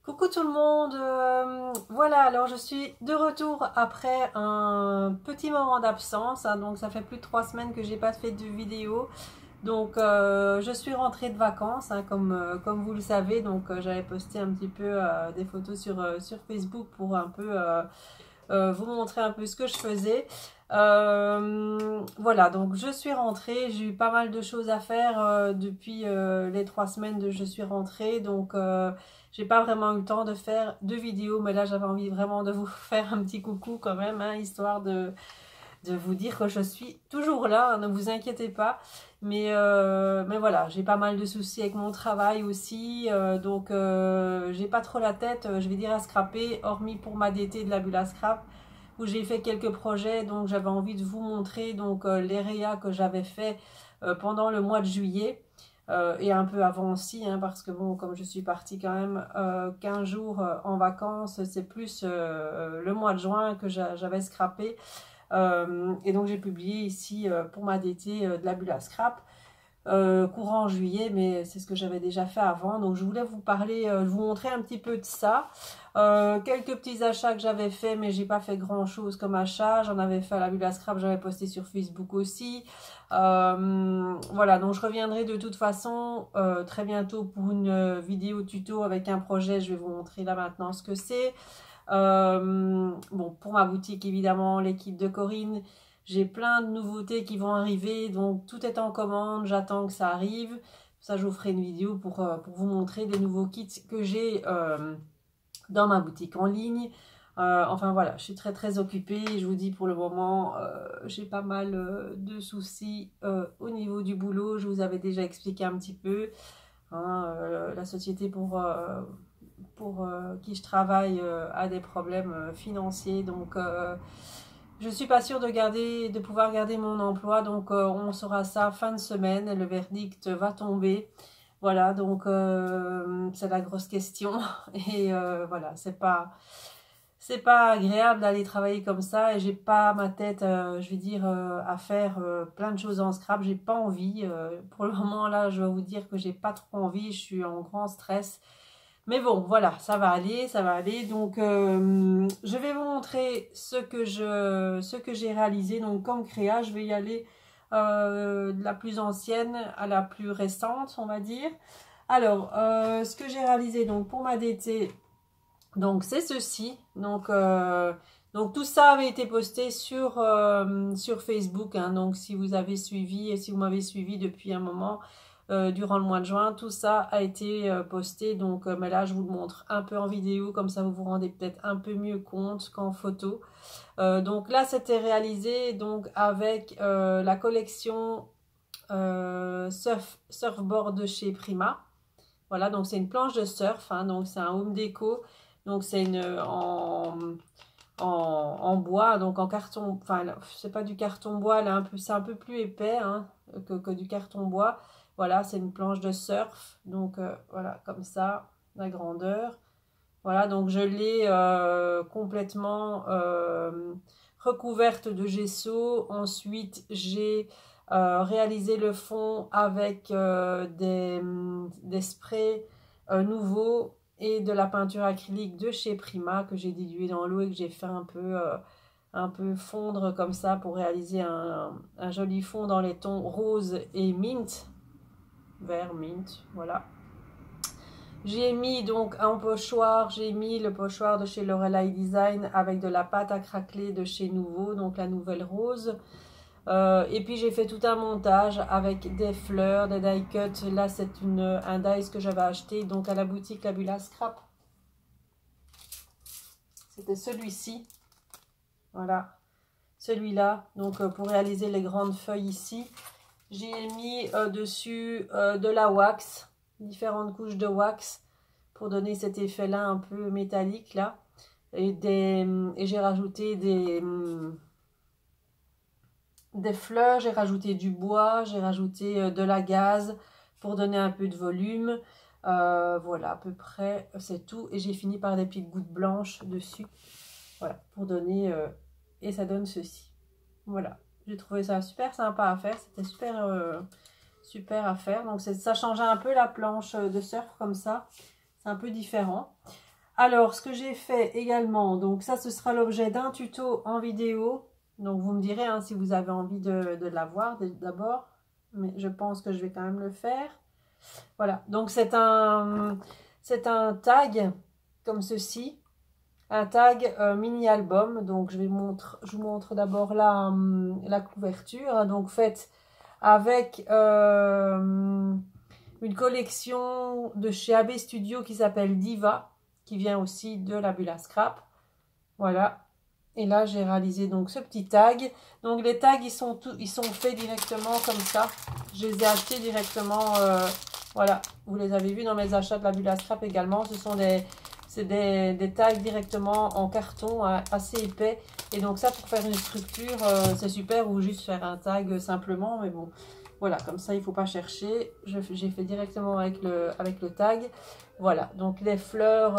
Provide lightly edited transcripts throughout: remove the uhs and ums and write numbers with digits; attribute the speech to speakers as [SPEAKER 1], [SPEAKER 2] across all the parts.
[SPEAKER 1] Coucou tout le monde, voilà, alors je suis de retour après un petit moment d'absence, hein, donc ça fait plus de 3 semaines que j'ai pas fait de vidéo, donc je suis rentrée de vacances, hein, comme vous le savez, donc j'avais posté un petit peu des photos sur Facebook pour un peu vous montrer un peu ce que je faisais. Voilà, donc je suis rentrée, j'ai eu pas mal de choses à faire depuis les 3 semaines que je suis rentrée, donc j'ai pas vraiment eu le temps de faire de vidéos, mais là j'avais envie vraiment de vous faire un petit coucou quand même, hein, histoire de vous dire que je suis toujours là, hein, ne vous inquiétez pas. Mais voilà, j'ai pas mal de soucis avec mon travail aussi, donc j'ai pas trop la tête, je vais dire, à scraper, hormis pour ma DT de la bulle à scrap, où j'ai fait quelques projets, donc j'avais envie de vous montrer donc les réas que j'avais fait pendant le mois de juillet. Et un peu avant aussi, hein, parce que bon, comme je suis partie quand même 15 jours en vacances, c'est plus le mois de juin que j'avais scrappé. Et donc j'ai publié ici pour ma DT de la bulle à scrap courant juillet, mais c'est ce que j'avais déjà fait avant. Donc je voulais vous parler, vous montrer un petit peu de ça. Quelques petits achats que j'avais fait, mais j'ai pas fait grand chose comme achat. J'en avais fait à la bulle à scrap, j'avais posté sur Facebook aussi. Voilà, donc je reviendrai de toute façon très bientôt pour une vidéo tuto avec un projet. Je vais vous montrer là maintenant ce que c'est. Bon, pour ma boutique, évidemment, l'équipe de Corinne, j'ai plein de nouveautés qui vont arriver, donc tout est en commande, j'attends que ça arrive. Ça, je vous ferai une vidéo pour vous montrer des nouveaux kits que j'ai dans ma boutique en ligne. Enfin voilà, je suis très très occupée. Je vous dis pour le moment, j'ai pas mal de soucis au niveau du boulot. Je vous avais déjà expliqué un petit peu. Hein, la société pour qui je travaille a des problèmes financiers, donc je suis pas sûre de pouvoir garder mon emploi, donc on saura ça fin de semaine, le verdict va tomber. Voilà, donc c'est la grosse question. Et voilà, c'est pas agréable d'aller travailler comme ça, et j'ai pas ma tête, je vais dire, à faire plein de choses en scrap. J'ai pas envie. Pour le moment là, je vais vous dire que j'ai pas trop envie. Je suis en grand stress. Mais bon, voilà, ça va aller, ça va aller. Donc, je vais vous montrer ce que j'ai réalisé. Donc, comme créa, je vais y aller de la plus ancienne à la plus récente, on va dire. Alors, ce que j'ai réalisé donc pour ma DT, donc c'est ceci. Donc tout ça avait été posté sur Facebook, hein. Donc si vous avez suivi et si vous m'avez suivi depuis un moment, durant le mois de juin, tout ça a été posté. Donc mais là je vous le montre un peu en vidéo, comme ça vous vous rendez peut-être un peu mieux compte qu'en photo. Donc là c'était réalisé donc avec la collection surfboard de chez Prima. Voilà, donc c'est une planche de surf, hein, donc c'est un home déco. Donc c'est une en bois, donc en carton, enfin c'est pas du carton bois, là c'est un peu plus épais, hein, que du carton bois. Voilà, c'est une planche de surf, donc voilà, comme ça, la grandeur. Voilà, donc je l'ai complètement recouverte de gesso. Ensuite, j'ai réalisé le fond avec des sprays nouveaux et de la peinture acrylique de chez Prima que j'ai dilué dans l'eau et que j'ai fait un peu fondre comme ça pour réaliser un joli fond dans les tons rose et mint, vert mint, voilà. J'ai mis donc un pochoir, j'ai mis le pochoir de chez Lorelai Design avec de la pâte à craqueler de chez Nouveau, donc la nouvelle rose. Et puis j'ai fait tout un montage avec des fleurs, des die cuts. Là c'est un dice que j'avais acheté donc à la boutique La Bulle à Scrap. C'était celui-ci. Voilà, celui-là. Donc pour réaliser les grandes feuilles ici. J'ai mis dessus de la wax, différentes couches de wax pour donner cet effet-là un peu métallique là. Et j'ai rajouté des fleurs, j'ai rajouté du bois, j'ai rajouté de la gaze pour donner un peu de volume. Voilà, à peu près, c'est tout. Et j'ai fini par des petites gouttes blanches dessus. Voilà, pour donner... et ça donne ceci. Voilà, j'ai trouvé ça super sympa à faire. C'était super à faire. Donc ça changeait un peu la planche de surf comme ça. C'est un peu différent. Alors, ce que j'ai fait également, donc ça, ce sera l'objet d'un tuto en vidéo. Donc, vous me direz hein, si vous avez envie de l'avoir d'abord. Mais je pense que je vais quand même le faire. Voilà, donc c'est un tag comme ceci. Un tag mini album. Donc, je vous montre d'abord la couverture. Hein, donc, faite avec une collection de chez AB Studio qui s'appelle Diva, qui vient aussi de la Bulle à Scrap. Voilà. Et là, j'ai réalisé donc ce petit tag. Donc, les tags, ils sont faits directement comme ça. Je les ai achetés directement. Voilà. Vous les avez vus dans mes achats de la Bulle à Scrap également. Ce sont des tags directement en carton assez épais. Et donc, ça, pour faire une structure, c'est super. Ou juste faire un tag simplement. Mais bon, voilà. Comme ça, il ne faut pas chercher. J'ai fait directement avec le tag. Voilà, donc les fleurs,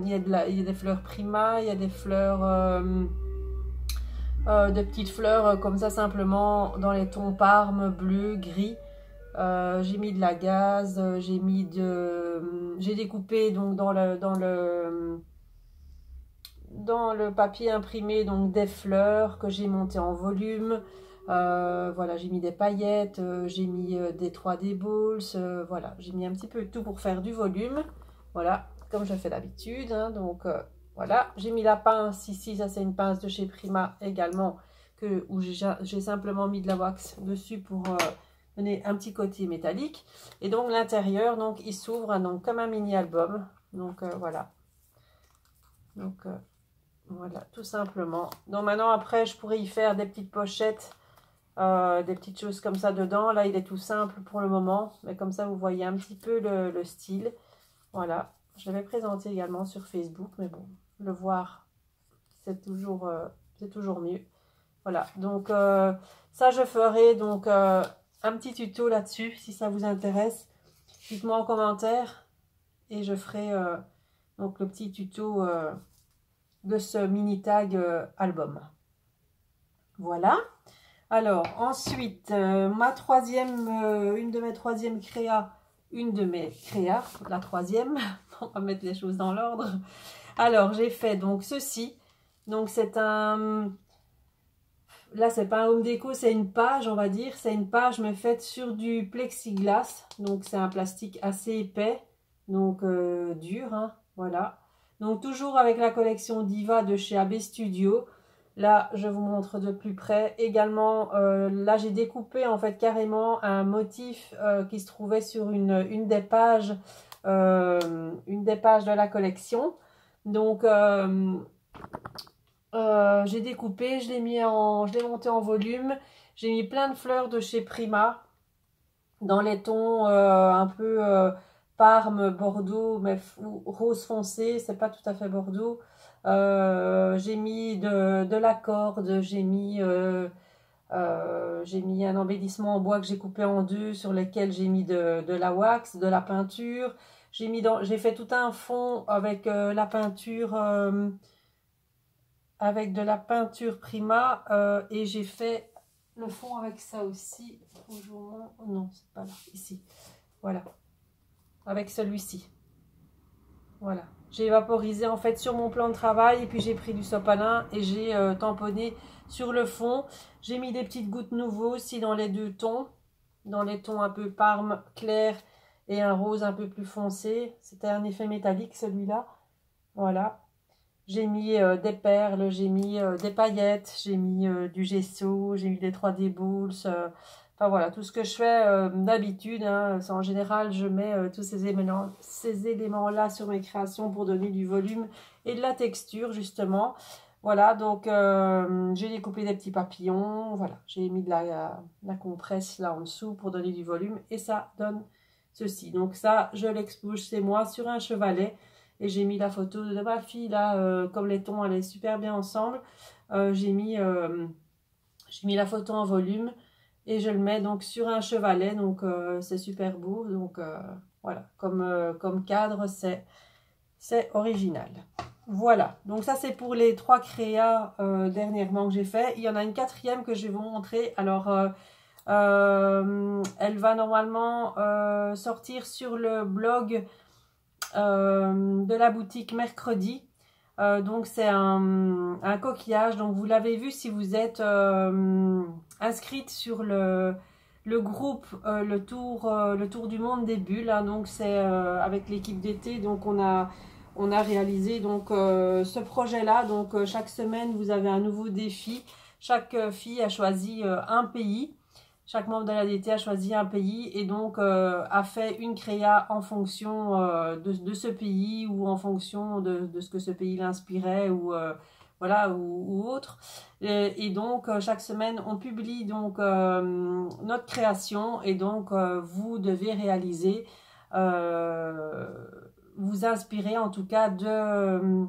[SPEAKER 1] il y a des fleurs Prima, il y a des fleurs, de petites fleurs comme ça simplement dans les tons parme, bleu, gris. J'ai mis de la gaze, j'ai découpé donc dans le papier imprimé donc des fleurs que j'ai montées en volume. Voilà, j'ai mis des paillettes, j'ai mis des 3D balls, voilà, j'ai mis un petit peu de tout pour faire du volume, voilà, comme je fais d'habitude, hein, donc voilà, j'ai mis la pince ici, ça c'est une pince de chez Prima également, où j'ai simplement mis de la wax dessus pour donner un petit côté métallique, et donc l'intérieur, donc il s'ouvre hein, donc comme un mini album, donc voilà, donc voilà, tout simplement. Donc maintenant, après, je pourrais y faire des petites pochettes, des petites choses comme ça dedans. Là, il est tout simple pour le moment. Mais comme ça, vous voyez un petit peu le style. Voilà. Je l'avais présenté également sur Facebook. Mais bon, le voir, c'est toujours mieux. Voilà. Donc, ça, je ferai donc un petit tuto là-dessus, si ça vous intéresse. Dites-moi en commentaire. Et je ferai donc le petit tuto de ce mini tag album. Voilà. Alors ensuite une de mes troisièmes créas, la troisième, on va mettre les choses dans l'ordre. Alors j'ai fait donc ceci, donc c'est là c'est pas un home déco, c'est une page on va dire, c'est une page mais faite sur du plexiglas, donc c'est un plastique assez épais, donc dur, hein, voilà. Donc toujours avec la collection Diva de chez AB Studio. Là, je vous montre de plus près. Également, là, j'ai découpé en fait carrément un motif qui se trouvait sur une des pages de la collection. Donc, j'ai découpé, je l'ai monté en volume. J'ai mis plein de fleurs de chez Prima dans les tons un peu parme, bordeaux, mais rose foncé, c'est pas tout à fait bordeaux. J'ai mis de la corde, j'ai mis un embellissement en bois que j'ai coupé en deux sur lequel j'ai mis de la wax, de la peinture. J'ai fait tout un fond avec la peinture, avec de la peinture Prima et j'ai fait le fond avec ça aussi. Non, c'est pas là, ici. Voilà, avec celui-ci. Voilà. J'ai vaporisé en fait sur mon plan de travail et puis j'ai pris du sopalin et j'ai tamponné sur le fond. J'ai mis des petites gouttes nouveau aussi dans les deux tons. Dans les tons un peu parme clair et un rose un peu plus foncé. C'était un effet métallique celui-là. Voilà. J'ai mis des perles, j'ai mis des paillettes, j'ai mis du gesso, j'ai mis des 3D balls. Enfin voilà, tout ce que je fais d'habitude, hein, en général, je mets tous ces éléments-là sur mes créations pour donner du volume et de la texture, justement. Voilà, donc j'ai découpé des petits papillons, voilà, j'ai mis de la compresse là en dessous pour donner du volume et ça donne ceci. Donc ça, je l'expose chez moi sur un chevalet et j'ai mis la photo de ma fille là, comme les tons allaient super bien ensemble. J'ai mis la photo en volume. Et je le mets donc sur un chevalet, donc c'est super beau. Donc voilà, comme cadre, c'est original. Voilà, donc ça c'est pour les trois créas dernièrement que j'ai fait. Il y en a une quatrième que je vais vous montrer. Alors, elle va normalement sortir sur le blog de la boutique Mercredi. Donc c'est un coquillage, donc vous l'avez vu si vous êtes inscrite sur le groupe le tour du monde des bulles, hein. Donc c'est avec l'équipe d'été, donc on a réalisé donc ce projet là. Donc chaque semaine vous avez un nouveau défi, chaque fille a choisi un pays. Chaque membre de la DT a choisi un pays et donc a fait une créa en fonction de ce pays ou en fonction de ce que ce pays l'inspirait ou voilà ou autre. Et donc chaque semaine on publie donc notre création et donc vous devez réaliser, vous inspirer en tout cas de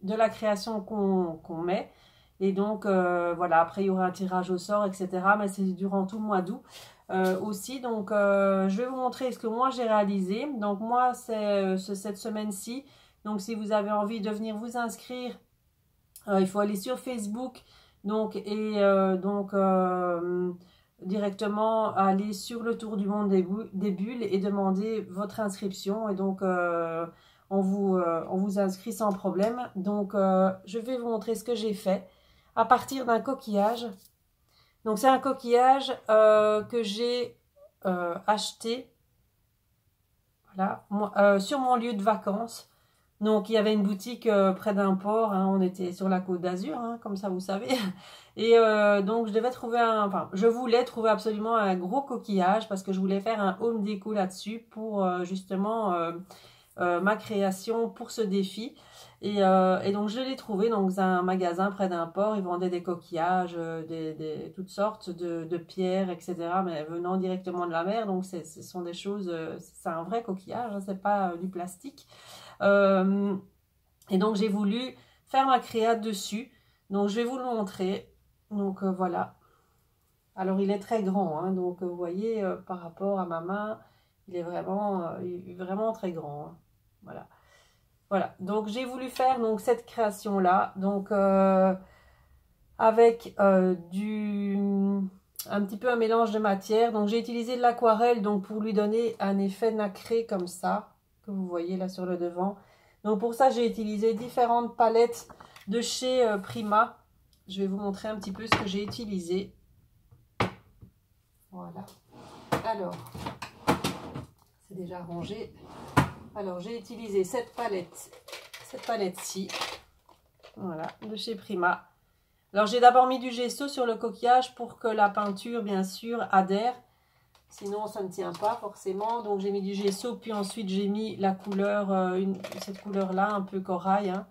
[SPEAKER 1] la création qu'on met. Et donc, voilà, après, il y aura un tirage au sort, etc. Mais c'est durant tout le mois d'août aussi. Donc, je vais vous montrer ce que moi, j'ai réalisé. Donc, moi, c'est cette semaine-ci. Donc, si vous avez envie de venir vous inscrire, il faut aller sur Facebook. Donc, et directement aller sur le tour du monde des bulles et demander votre inscription. Et donc, on vous inscrit sans problème. Donc, je vais vous montrer ce que j'ai fait à partir d'un coquillage. Donc c'est un coquillage que j'ai acheté, voilà, sur mon lieu de vacances. Donc il y avait une boutique près d'un port, hein, on était sur la Côte d'Azur, hein, comme ça vous savez. Et donc je devais trouver je voulais trouver absolument un gros coquillage parce que je voulais faire un home déco là-dessus pour justement ma création pour ce défi. Et donc je l'ai trouvé dans un magasin près d'un port. Ils vendaient des coquillages, toutes sortes de pierres, etc. Mais venant directement de la mer. Donc ce sont des choses, c'est un vrai coquillage, hein, c'est pas du plastique. Et donc j'ai voulu faire ma créa dessus. Donc je vais vous le montrer. Donc voilà. Alors il est très grand, hein, donc vous voyez par rapport à ma main, il est vraiment très grand, hein. Voilà. Voilà, donc j'ai voulu faire donc cette création là, donc avec un petit peu un mélange de matière. Donc j'ai utilisé de l'aquarelle donc pour lui donner un effet nacré comme ça, que vous voyez là sur le devant. Donc pour ça j'ai utilisé différentes palettes de chez Prima. Je vais vous montrer un petit peu ce que j'ai utilisé. Voilà. Alors, c'est déjà rangé. Alors, j'ai utilisé cette palette-ci, voilà, de chez Prima. Alors, j'ai d'abord mis du gesso sur le coquillage pour que la peinture, bien sûr, adhère. Sinon, ça ne tient pas forcément. Donc, j'ai mis du gesso, puis ensuite, j'ai mis la couleur, cette couleur-là, un peu corail, hein,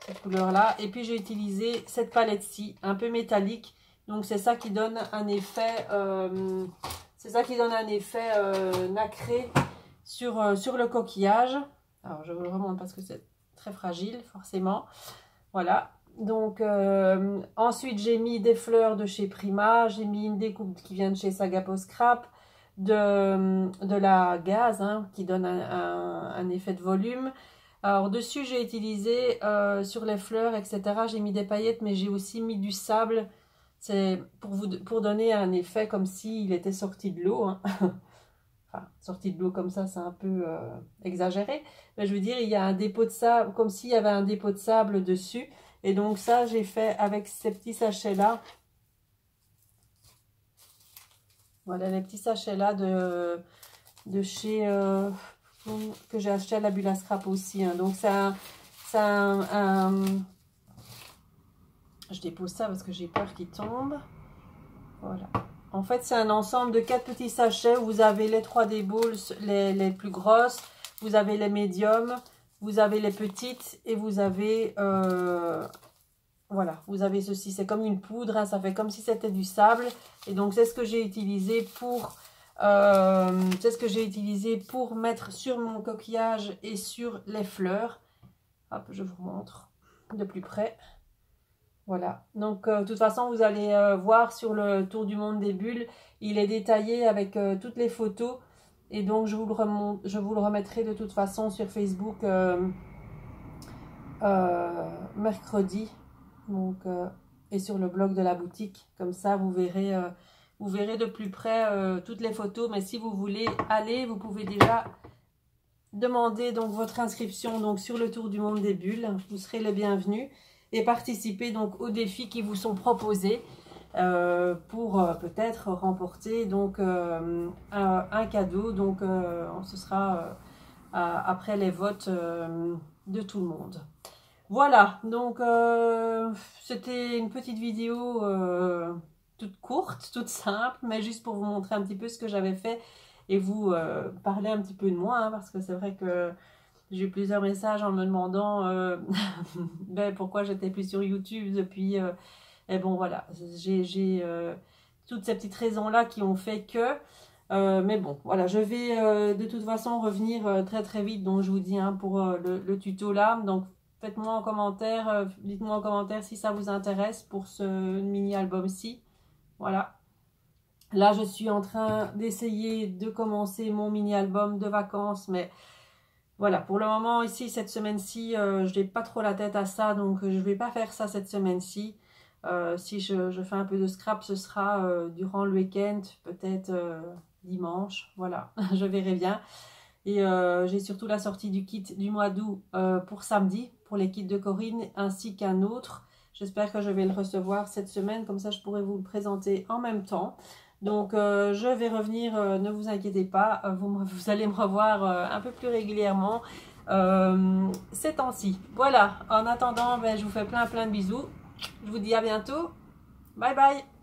[SPEAKER 1] cette couleur-là. Et puis, j'ai utilisé cette palette-ci, un peu métallique. Donc, c'est ça qui donne un effet, nacré sur le coquillage. Alors je vous le remonte parce que c'est très fragile forcément. Voilà, donc ensuite j'ai mis des fleurs de chez Prima, j'ai mis une découpe qui vient de chez Sagapo Scrap, de la gaze, hein, qui donne un effet de volume. Alors dessus j'ai utilisé sur les fleurs, etc. j'ai mis des paillettes, mais j'ai aussi mis du sable. C'est pour donner un effet comme s'il était sorti de l'eau, hein. Enfin, sorti de l'eau comme ça, c'est un peu exagéré. Mais je veux dire, il y a un dépôt de sable, comme s'il y avait un dépôt de sable dessus. Et donc ça, j'ai fait avec ces petits sachets-là. Voilà, les petits sachets-là de chez... que j'ai acheté à la Bulle à Scrap aussi, hein. Donc c'est je dépose ça parce que j'ai peur qu'il tombe. Voilà. En fait, c'est un ensemble de 4 petits sachets. Vous avez les 3D balls, les plus grosses. Vous avez les médiums. Vous avez les petites. Et vous avez... voilà, vous avez ceci. C'est comme une poudre, hein, ça fait comme si c'était du sable. Et donc, c'est ce que j'ai utilisé pour... mettre sur mon coquillage et sur les fleurs. Hop, je vous montre de plus près. Voilà, donc de toute façon vous allez voir sur le tour du monde des bulles, il est détaillé avec toutes les photos et donc je vous le remettrai de toute façon sur Facebook mercredi, donc, et sur le blog de la boutique, comme ça vous verrez de plus près toutes les photos. Mais si vous voulez aller, vous pouvez déjà demandez donc votre inscription donc sur le tour du monde des bulles. Vous serez les bienvenus et participez donc aux défis qui vous sont proposés pour peut-être remporter donc un cadeau. Donc ce sera après les votes de tout le monde. Voilà, donc c'était une petite vidéo toute courte, toute simple, mais juste pour vous montrer un petit peu ce que j'avais fait et vous parler un petit peu de moi, hein, parce que c'est vrai que j'ai eu plusieurs messages en me demandant ben, pourquoi j'étais plus sur YouTube depuis... et bon, voilà, j'ai toutes ces petites raisons-là qui ont fait que... mais bon, voilà, je vais de toute façon revenir très très vite, donc je vous dis hein, pour le tuto là. Donc faites-moi en commentaire, dites-moi en commentaire si ça vous intéresse pour ce mini-album-ci. Voilà. Là, je suis en train d'essayer de commencer mon mini-album de vacances, mais voilà, pour le moment ici, cette semaine-ci, je n'ai pas trop la tête à ça, donc je ne vais pas faire ça cette semaine-ci. Si je fais un peu de scrap, ce sera durant le week-end, peut-être dimanche, voilà, je verrai bien. Et j'ai surtout la sortie du kit du mois d'août pour samedi, pour les kits de Corinne, ainsi qu'un autre. J'espère que je vais le recevoir cette semaine, comme ça je pourrai vous le présenter en même temps. Donc je vais revenir, ne vous inquiétez pas, vous allez me revoir un peu plus régulièrement ces temps-ci. Voilà, en attendant, ben, je vous fais plein de bisous. Je vous dis à bientôt. Bye bye.